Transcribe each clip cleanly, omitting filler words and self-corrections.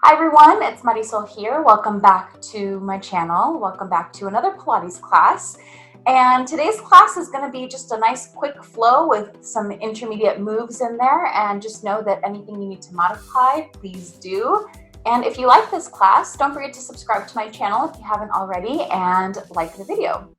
Hi everyone, it's Marisol here. Welcome back to my channel. Welcome back to another Pilates class. And today's class is going to be just a nice quick flow with some intermediate moves in there. And just know that anything you need to modify, please do. And if you like this class, don't forget to subscribe to my channel if you haven't already and like the video.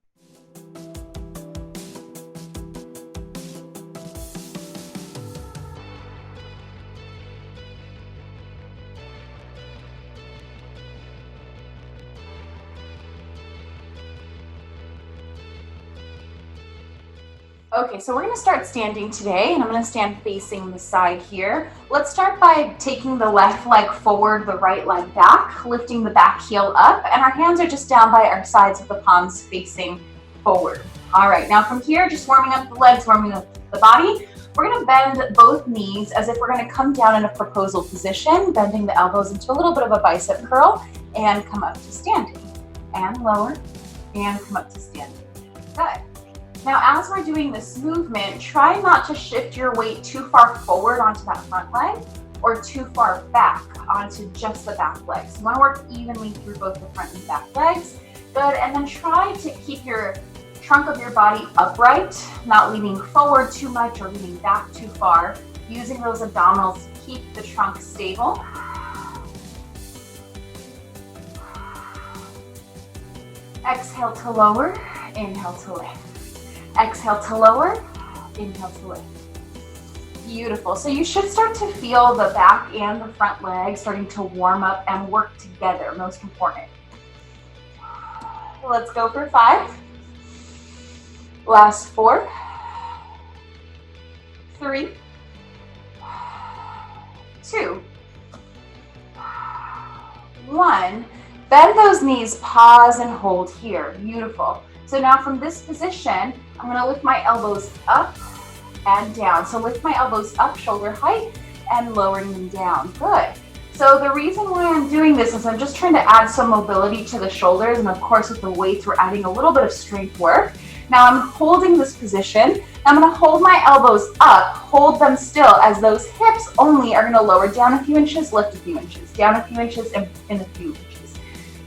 Okay, so we're going to start standing today, and I'm going to stand facing the side here. Let's start by taking the left leg forward, the right leg back, lifting the back heel up, and our hands are just down by our sides with the palms facing forward. All right, now from here, just warming up the legs, warming up the body. We're going to bend both knees as if we're going to come down in a proposal position, bending the elbows into a little bit of a bicep curl, and come up to standing, and lower, and come up to standing. Good. Now, as we're doing this movement, try not to shift your weight too far forward onto that front leg or too far back onto just the back legs. You want to work evenly through both the front and back legs. Good, and then try to keep your trunk of your body upright, not leaning forward too much or leaning back too far, using those abdominals to keep the trunk stable. Exhale to lower, inhale to lift. Exhale to lower, inhale to lift. Beautiful. So you should start to feel the back and the front leg starting to warm up and work together, most important. Let's go for 5. Last 4, 3, 2, 1. Bend those knees, pause and hold here. Beautiful. So now from this position, I'm going to lift my elbows up and down. So lift my elbows up, shoulder height, and lowering them down. Good. So the reason why I'm doing this is I'm just trying to add some mobility to the shoulders. And of course, with the weights, we're adding a little bit of strength work. Now I'm holding this position. I'm going to hold my elbows up, hold them still as those hips only are going to lower down a few inches, lift a few inches, down a few inches, and in a few inches.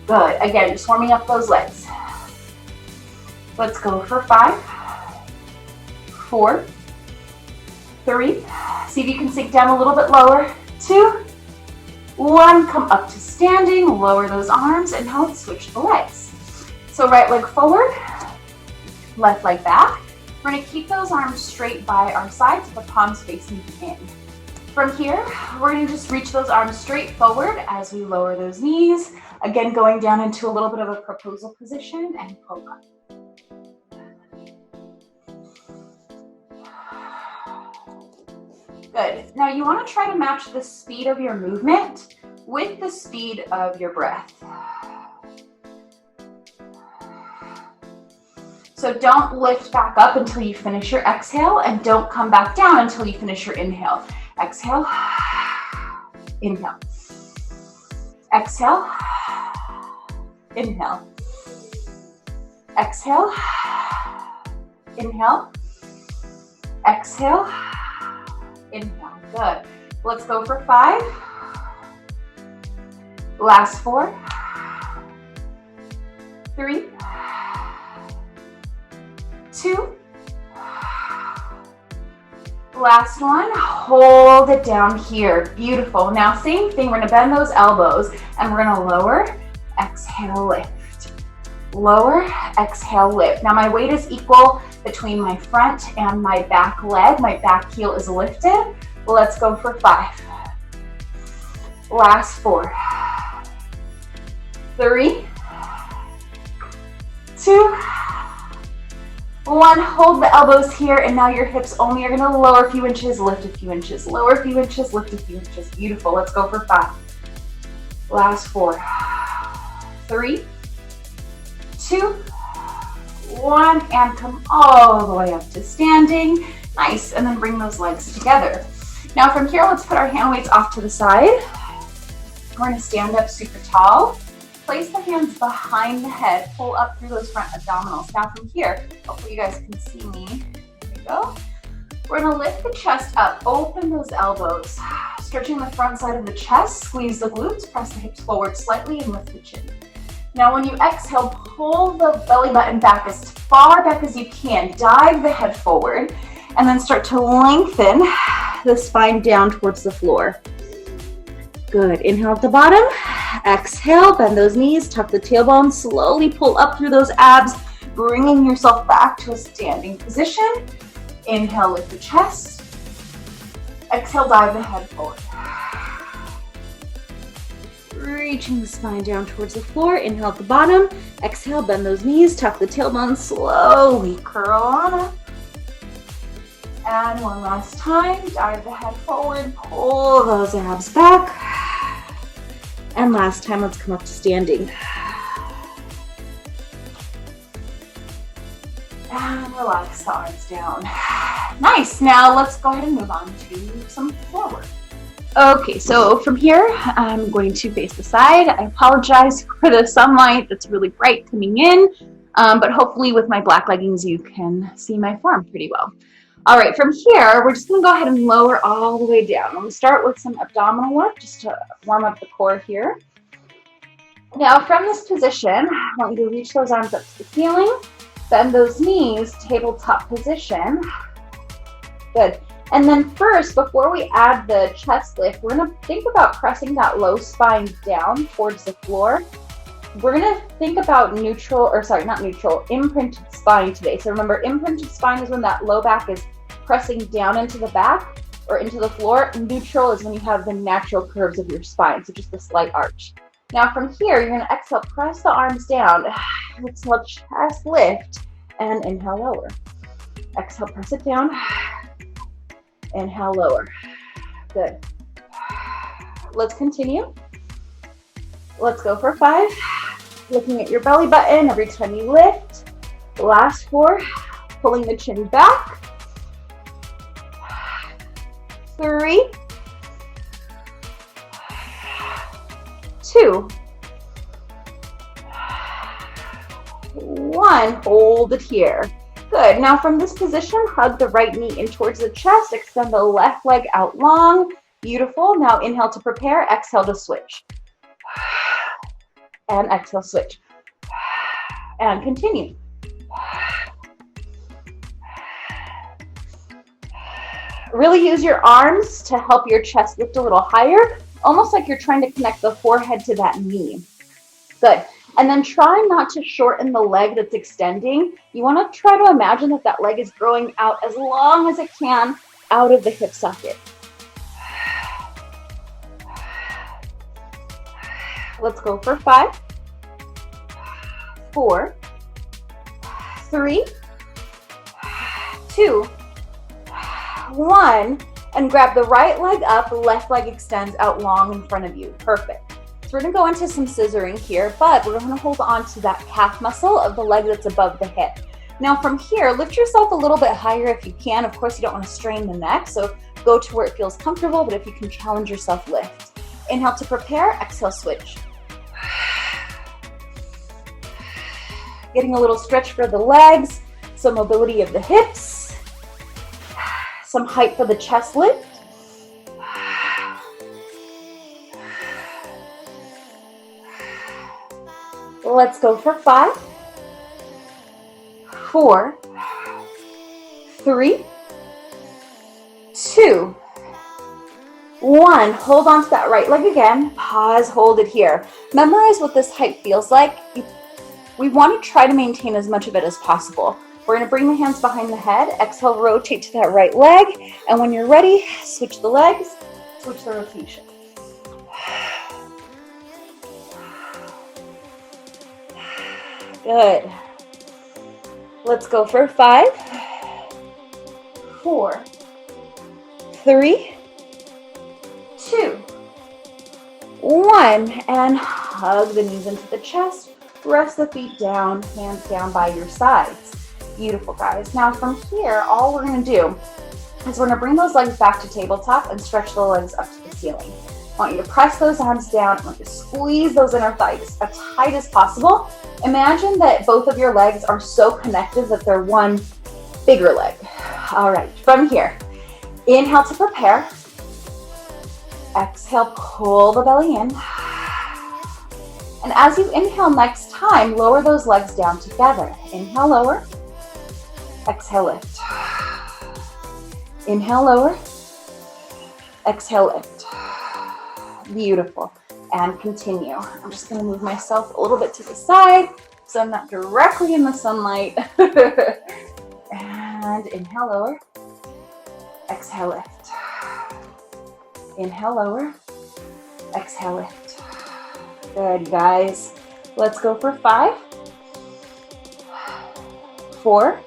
Good. Again, just warming up those legs. Let's go for 5, 4, 3. See if you can sink down a little bit lower. 2, 1. Come up to standing. Lower those arms, and now let's switch the legs. So right leg forward, left leg back. We're going to keep those arms straight by our sides with the palms facing in. From here, we're going to just reach those arms straight forward as we lower those knees. Again, going down into a little bit of a proposal position and pull up. Good. Now you want to try to match the speed of your movement with the speed of your breath. So don't lift back up until you finish your exhale, and don't come back down until you finish your inhale. Exhale, inhale. Exhale, inhale. Exhale, inhale. Exhale, inhale. Good. Let's go for 5. Last 4, 3, 2. Last 1. Hold it down here. Beautiful. Now same thing. We're going to bend those elbows and we're going to lower. Exhale, lift. Lower. Exhale, lift. Now my weight is equal between my front and my back leg. My back heel is lifted. Let's go for 5. Last 4, 3, 2, 1. Hold the elbows here, and now your hips only are going to lower a few inches, lift a few inches, lower a few inches, lift a few inches. Beautiful. Let's go for 5. Last 4, 3, 2, 1, and come all the way up to standing. Nice. And then bring those legs together. Now from here, let's put our hand weights off to the side. We're going to stand up super tall. Place the hands behind the head. Pull up through those front abdominals. Now from here, hopefully you guys can see me. There we go. We're gonna lift the chest up, open those elbows, stretching the front side of the chest, squeeze the glutes, press the hips forward slightly and lift the chin. Now when you exhale, pull the belly button back as far back as you can, dive the head forward, and then start to lengthen the spine down towards the floor. Good, inhale at the bottom, exhale, bend those knees, tuck the tailbone, slowly pull up through those abs, bringing yourself back to a standing position. Inhale, lift the chest. Exhale, dive the head forward. Reaching the spine down towards the floor. Inhale at the bottom. Exhale, bend those knees, tuck the tailbone, slowly curl on up. And one last time, dive the head forward, pull those abs back. And last time, let's come up to standing. And relax the arms down. Nice, now let's go ahead and move on to some floor work. Okay, so from here, I'm going to face the side. I apologize for the sunlight that's really bright coming in, but hopefully with my black leggings, you can see my form pretty well. All right, from here, we're just gonna go ahead and lower all the way down. I'm gonna start with some abdominal work just to warm up the core here. Now from this position, I want you to reach those arms up to the ceiling, bend those knees, tabletop position. Good. And then first, before we add the chest lift, we're gonna think about pressing that low spine down towards the floor. We're gonna think about imprinted spine today. So remember, imprinted spine is when that low back is pressing down into the back or into the floor. Neutral is when you have the natural curves of your spine, so just a slight arch. Now from here, you're gonna exhale, press the arms down. Exhale, chest lift, and inhale, lower. Exhale, press it down. Inhale, lower. Good. Let's continue. Let's go for 5. Looking at your belly button every time you lift. Last 4, pulling the chin back. 3, 2, 1. Hold it here. Good. Now from this position, hug the right knee in towards the chest. Extend the left leg out long. Beautiful. Now inhale to prepare. Exhale to switch. And exhale, switch. And continue. Really use your arms to help your chest lift a little higher, almost like you're trying to connect the forehead to that knee. Good. And then try not to shorten the leg that's extending. You want to try to imagine that that leg is growing out as long as it can out of the hip socket. Let's go for 5, 4, 3, 2, 1, and grab the right leg up, left leg extends out long in front of you. Perfect. So we're gonna go into some scissoring here, but we're gonna hold on to that calf muscle of the leg that's above the hip. Now from here, lift yourself a little bit higher if you can. Of course, you don't wanna strain the neck, so go to where it feels comfortable, but if you can challenge yourself, lift. Inhale to prepare, exhale, switch. Getting a little stretch for the legs, some mobility of the hips, some height for the chest lift. Let's go for 5, 4, 3, 2, 1. Hold on to that right leg again. Pause, hold it here. Memorize what this height feels like. We want to try to maintain as much of it as possible. We're going to bring the hands behind the head. Exhale, rotate to that right leg. And when you're ready, switch the legs, switch the rotation. Good. Let's go for 5, 4, 3, 2, 1. And hug the knees into the chest. Rest the feet down, hands down by your sides. Beautiful, guys. Now from here, all we're going to do is we're going to bring those legs back to tabletop and stretch the legs up to the ceiling. I want you to press those arms down. I want you to squeeze those inner thighs as tight as possible. Imagine that both of your legs are so connected that they're one bigger leg. All right, from here, inhale to prepare. Exhale, pull the belly in. And as you inhale next time, lower those legs down together. Inhale, lower. Exhale, lift. Inhale, lower. Exhale, lift. Beautiful. And continue. I'm just going to move myself a little bit to the side so I'm not directly in the sunlight. And inhale, lower. Exhale, lift. Inhale, lower. Exhale, lift. Good, guys. Let's go for 5, 4,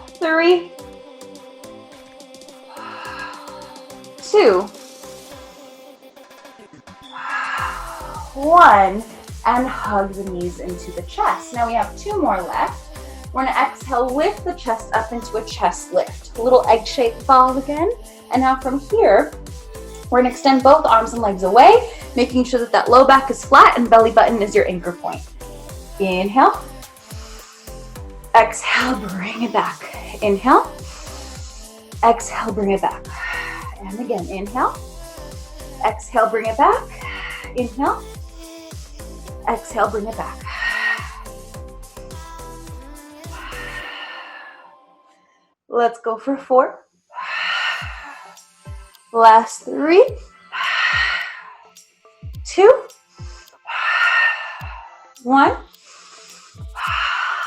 3, 2, 1, and hug the knees into the chest. Now we have 2 more left. We're gonna exhale, lift the chest up into a chest lift. A little egg-shaped ball again. And now from here, we're gonna extend both arms and legs away, making sure that that low back is flat and belly button is your anchor point. Inhale. Exhale, bring it back. Inhale. Exhale, bring it back. And again, inhale. Exhale, bring it back. Inhale. Exhale, bring it back. Let's go for 4. Last 3, 2, 1.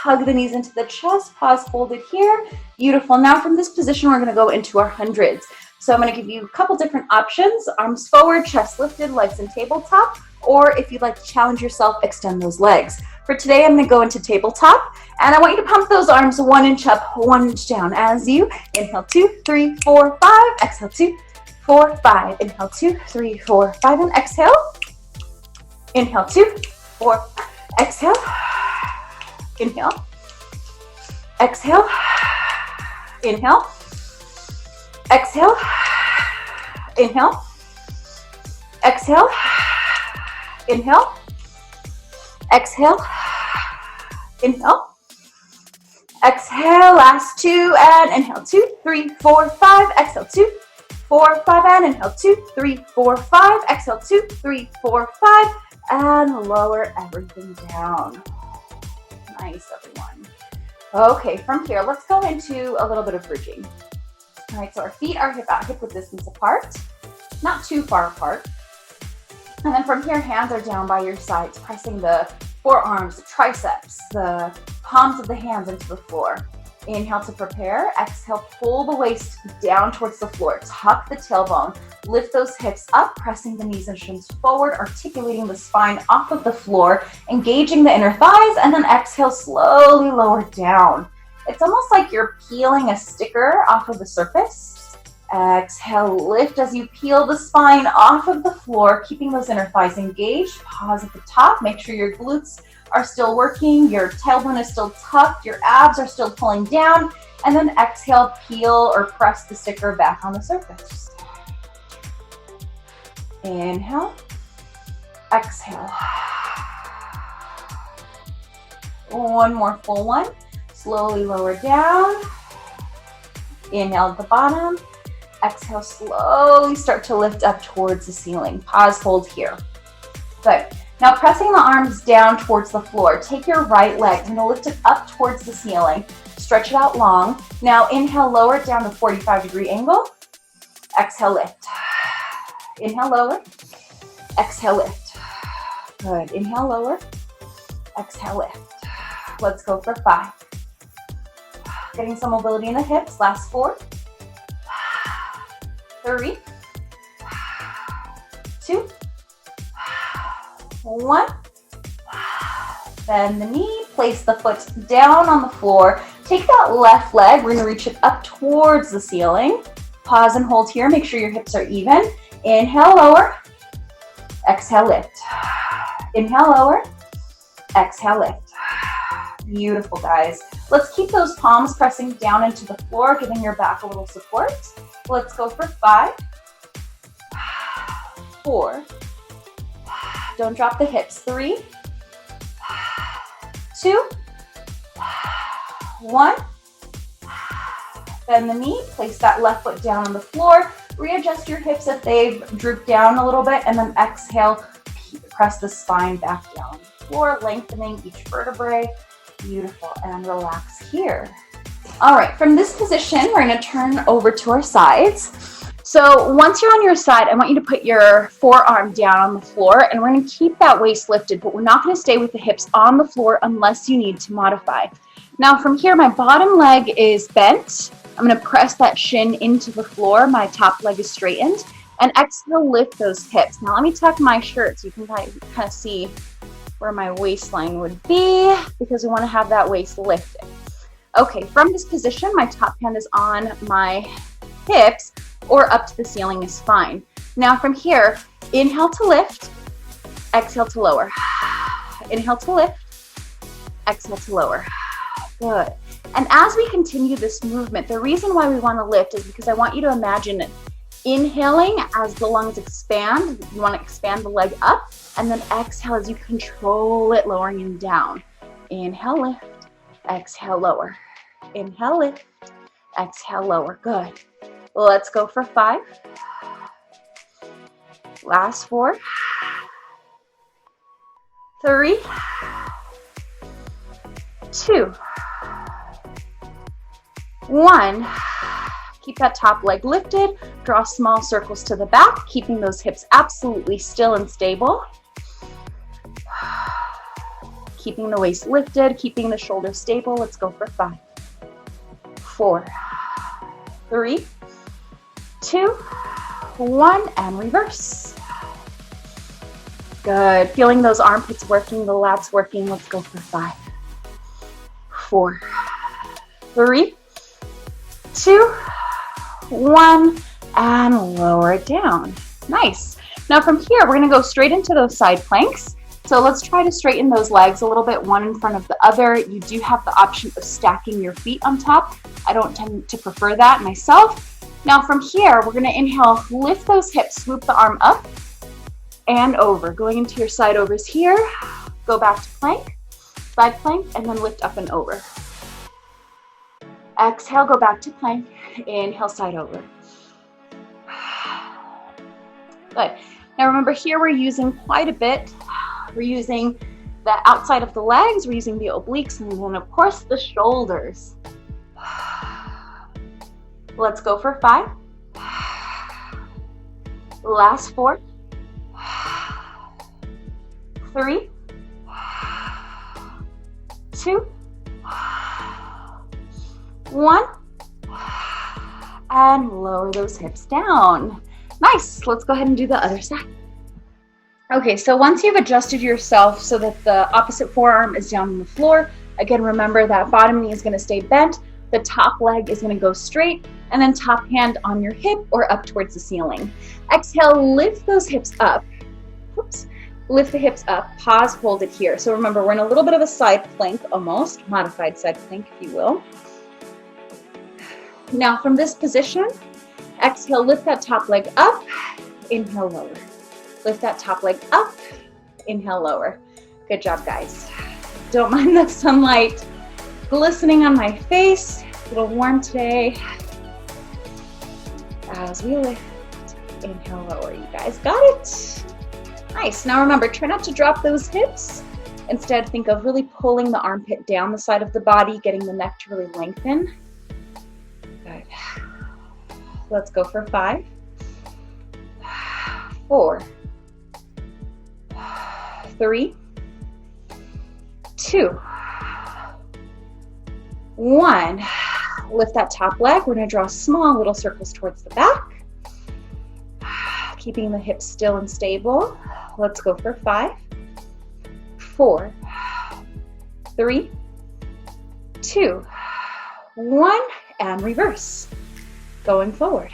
Hug the knees into the chest, pause folded here. Beautiful. Now from this position, we're gonna go into our hundreds. So I'm gonna give you a couple different options. Arms forward, chest lifted, legs in tabletop, or if you'd like to challenge yourself, extend those legs. For today, I'm gonna go into tabletop, and I want you to pump those arms 1 inch up, 1 inch down as you inhale 2, 3, 4, 5, exhale 2, 4, 5, inhale 2, 3, 4, 5, and exhale. Inhale 2, 4, exhale. Inhale. Exhale. Inhale. Exhale. Inhale. Exhale. Inhale. Exhale. Inhale. Exhale. Last 2 and inhale 2, 3, 4, 5. Exhale 2, 4, 5, and inhale 2, 3, 4, 5. Exhale 2, 3, 4, 5, and lower everything down. Nice, everyone. Okay, from here, let's go into a little bit of bridging. All right, so our feet are hip-width distance apart, not too far apart. And then from here, hands are down by your sides, pressing the forearms, the triceps, the palms of the hands into the floor. Inhale to prepare. Exhale, pull the waist down towards the floor. Tuck the tailbone. Lift those hips up, pressing the knees and shins forward, articulating the spine off of the floor, engaging the inner thighs, and then exhale, slowly lower down. It's almost like you're peeling a sticker off of the surface. Exhale, lift as you peel the spine off of the floor, keeping those inner thighs engaged. Pause at the top. Make sure your glutes are still working, your tailbone is still tucked, your abs are still pulling down, and then exhale, peel or press the sticker back on the surface. Inhale, exhale. One more full one. Slowly lower down. Inhale at the bottom. Exhale, slowly start to lift up towards the ceiling. Pause, hold here. Good. Now pressing the arms down towards the floor. Take your right leg. I'm gonna lift it up towards the ceiling. Stretch it out long. Now inhale, lower it down to 45-degree angle. Exhale, lift. Inhale, lower. Exhale, lift. Good. Inhale, lower. Exhale, lift. Let's go for 5. Getting some mobility in the hips. Last 4. 3, 2, 1. Bend the knee, place the foot down on the floor. Take that left leg, we're gonna reach it up towards the ceiling. Pause and hold here, make sure your hips are even. Inhale, lower. Exhale, lift. Inhale, lower. Exhale, lift. Beautiful, guys. Let's keep those palms pressing down into the floor, giving your back a little support. Let's go for 5, 4. Don't drop the hips. 3, 2, 1. Bend the knee, place that left foot down on the floor, readjust your hips if they've drooped down a little bit, and then exhale, press the spine back down on the floor, lengthening each vertebrae. Beautiful, and relax here. All right, from this position, we're gonna turn over to our sides. So once you're on your side, I want you to put your forearm down on the floor, and we're gonna keep that waist lifted, but we're not gonna stay with the hips on the floor unless you need to modify. Now from here, my bottom leg is bent. I'm gonna press that shin into the floor. My top leg is straightened, and exhale, lift those hips. Now let me tuck my shirt so you can kind of see where my waistline would be, because we wanna have that waist lifted. Okay, from this position, my top hand is on my hips, or up to the ceiling is fine. Now from here, inhale to lift, exhale to lower. Inhale to lift, exhale to lower. Good. And as we continue this movement, the reason why we want to lift is because I want you to imagine inhaling as the lungs expand. You want to expand the leg up, and then exhale as you control it, lowering them down. Inhale, lift, exhale, lower. Inhale, lift, exhale, lower. Good. Let's go for 5. Last 4. 3, 2, 1. Keep that top leg lifted. Draw small circles to the back, keeping those hips absolutely still and stable. Keeping the waist lifted, keeping the shoulders stable. Let's go for 5, 4, 3, 2, 1, and reverse. Good. Feeling those armpits working, the lats working. Let's go for 5, 4, 3, 2, 1, and lower it down. Nice. Now from here, we're going to go straight into those side planks. So let's try to straighten those legs a little bit, one in front of the other. You do have the option of stacking your feet on top. I don't tend to prefer that myself. Now from here, we're going to inhale, lift those hips, swoop the arm up and over. Going into your side overs here. Go back to plank, side plank, and then lift up and over. Exhale, go back to plank. Inhale, side over. Good. Now remember here we're using quite a bit. We're using the outside of the legs, we're using the obliques, and then of course the shoulders. Let's go for 5. Last 4. 3, 2, 1, and lower those hips down. Nice. Let's go ahead and do the other side. Okay, so once you've adjusted yourself so that the opposite forearm is down on the floor, again, remember that bottom knee is going to stay bent, the top leg is going to go straight, and then top hand on your hip or up towards the ceiling. Exhale, lift those hips up. Oops. Lift the hips up, pause, hold it here. So remember, we're in a little bit of a side plank almost, modified side plank, if you will. Now from this position, exhale, lift that top leg up, inhale, lower. Lift that top leg up, inhale, lower. Good job, guys. Don't mind the sunlight glistening on my face. A little warm today. As we lift, inhale, lower. You guys got it. Nice. Now remember, try not to drop those hips. Instead, think of really pulling the armpit down the side of the body, getting the neck to really lengthen. Good. Let's go for 5, 4, 3, 2, 1. Lift that top leg. We're going to draw small little circles towards the back. Keeping the hips still and stable. Let's go for 5, 4, 3, 2, 1, and reverse. Going forward.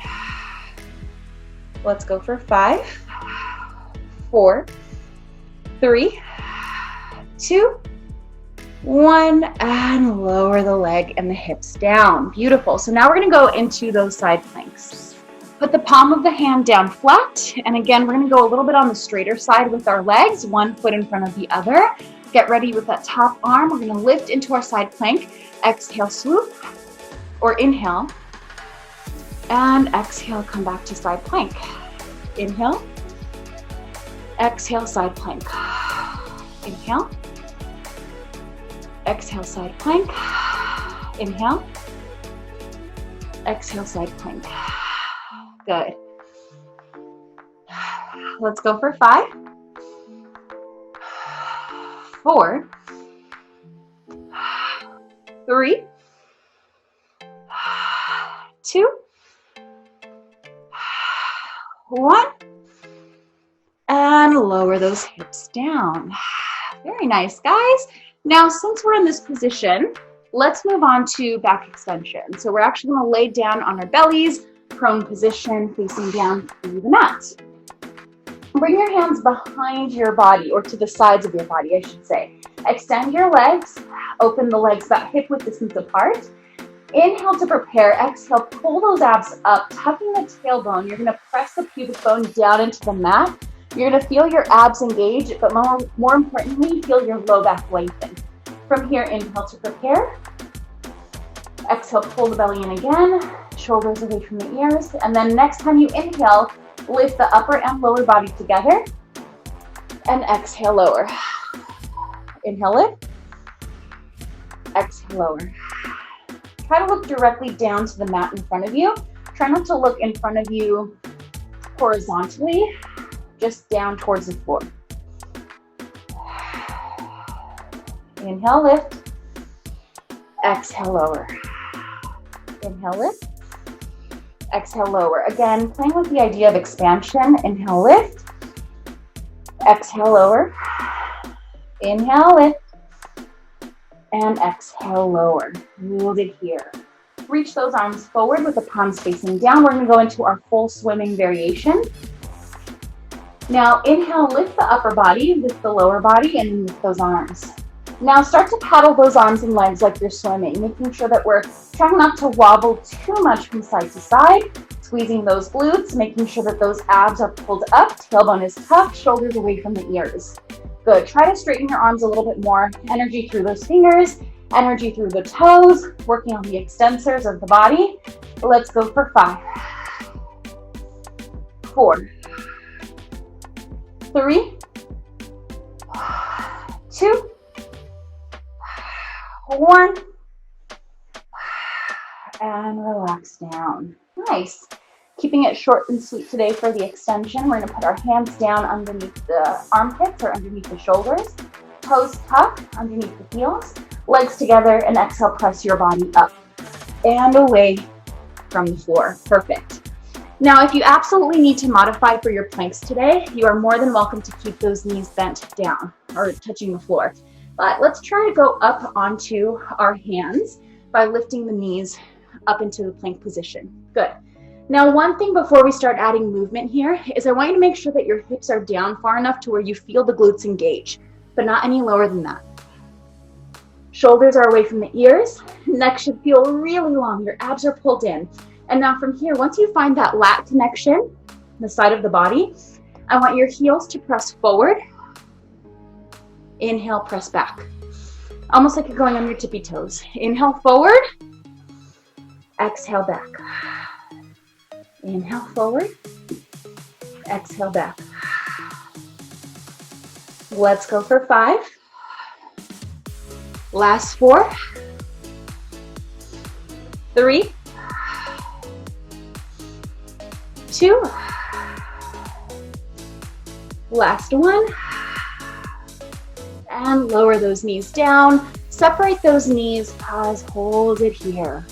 Let's go for 5, 4, 3, 2, 1, and lower the leg and the hips down. Beautiful. So now we're going to go into those side planks. Put the palm of the hand down flat, and again, we're going to go a little bit on the straighter side with our legs, one foot in front of the other. Get ready with that top arm. We're going to lift into our side plank. Exhale, swoop, or inhale, And exhale, come back to side plank. Inhale. Exhale, side plank. Inhale. Exhale, side plank. Inhale. Exhale, side plank. Good. Let's go for 5, 4, 3, 2, 1. And lower those hips down. Very nice, guys. Now, since we're in this position, let's move on to back extension. So we're actually going to lay down on our bellies, prone position, facing down through the mat. Bring your hands behind your body, or to the sides of your body, I should say. Extend your legs, open the legs about hip-width distance apart. Inhale to prepare. Exhale, pull those abs up, tucking the tailbone. You're going to press the pubic bone down into the mat. You're going to feel your abs engage, but more importantly, feel your low back lengthen. From here, inhale to prepare. Exhale, pull the belly in again, shoulders away from the ears. And then next time you inhale, lift the upper and lower body together. And exhale, lower. Inhale, lift. Exhale, lower. Try to look directly down to the mat in front of you. Try not to look in front of you horizontally, just down towards the floor. Inhale, lift. Exhale, lower. Inhale, lift. Exhale, lower. Again, playing with the idea of expansion. Inhale, lift. Exhale, lower. Inhale, lift. And exhale, lower. Hold it here. Reach those arms forward with the palms facing down. We're going to go into our full swimming variation. Now, inhale, lift the upper body, lift the lower body, and lift those arms. Now, start to paddle those arms and legs like you're swimming, making sure that we're trying not to wobble too much from side to side, squeezing those glutes, making sure that those abs are pulled up, tailbone is tucked, shoulders away from the ears. Good. Try to straighten your arms a little bit more. Energy through those fingers, energy through the toes, working on the extensors of the body. Let's go for 5, 4, 3, 2, 1, and relax down. Nice. Keeping it short and sweet today for the extension. We're going to put our hands down underneath the armpits or underneath the shoulders. Toes tucked underneath the heels. Legs together, and exhale, press your body up and away from the floor. Perfect. Now, if you absolutely need to modify for your planks today, you are more than welcome to keep those knees bent down or touching the floor. But let's try to go up onto our hands by lifting the knees up into the plank position. Good. Now, one thing before we start adding movement here is I want you to make sure that your hips are down far enough to where you feel the glutes engage, but not any lower than that. Shoulders are away from the ears. Neck should feel really long. Your abs are pulled in. And now from here, once you find that lat connection, the side of the body, I want your heels to press forward. Inhale, press back. Almost like you're going on your tippy toes. Inhale, forward. Exhale, back. Inhale, forward. Exhale, back. Let's go for 5. Last 4. 3. 2. Last 1. And lower those knees down. Separate those knees. Pause, hold it here.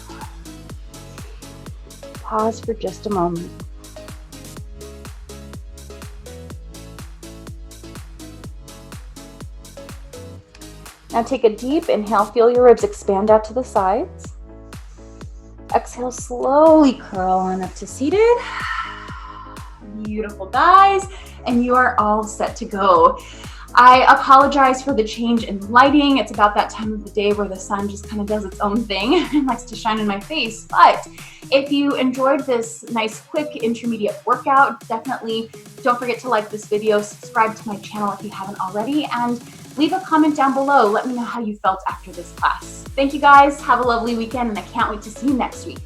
Pause for just a moment. Now take a deep inhale. Feel your ribs expand out to the sides. Exhale, slowly curl on up to seated. Beautiful, guys. And you are all set to go. I apologize for the change in lighting. It's about that time of the day where the sun just kind of does its own thing and likes to shine in my face. But if you enjoyed this nice, quick, intermediate workout, definitely don't forget to like this video, subscribe to my channel if you haven't already, and leave a comment down below. Let me know how you felt after this class. Thank you guys. Have a lovely weekend, and I can't wait to see you next week.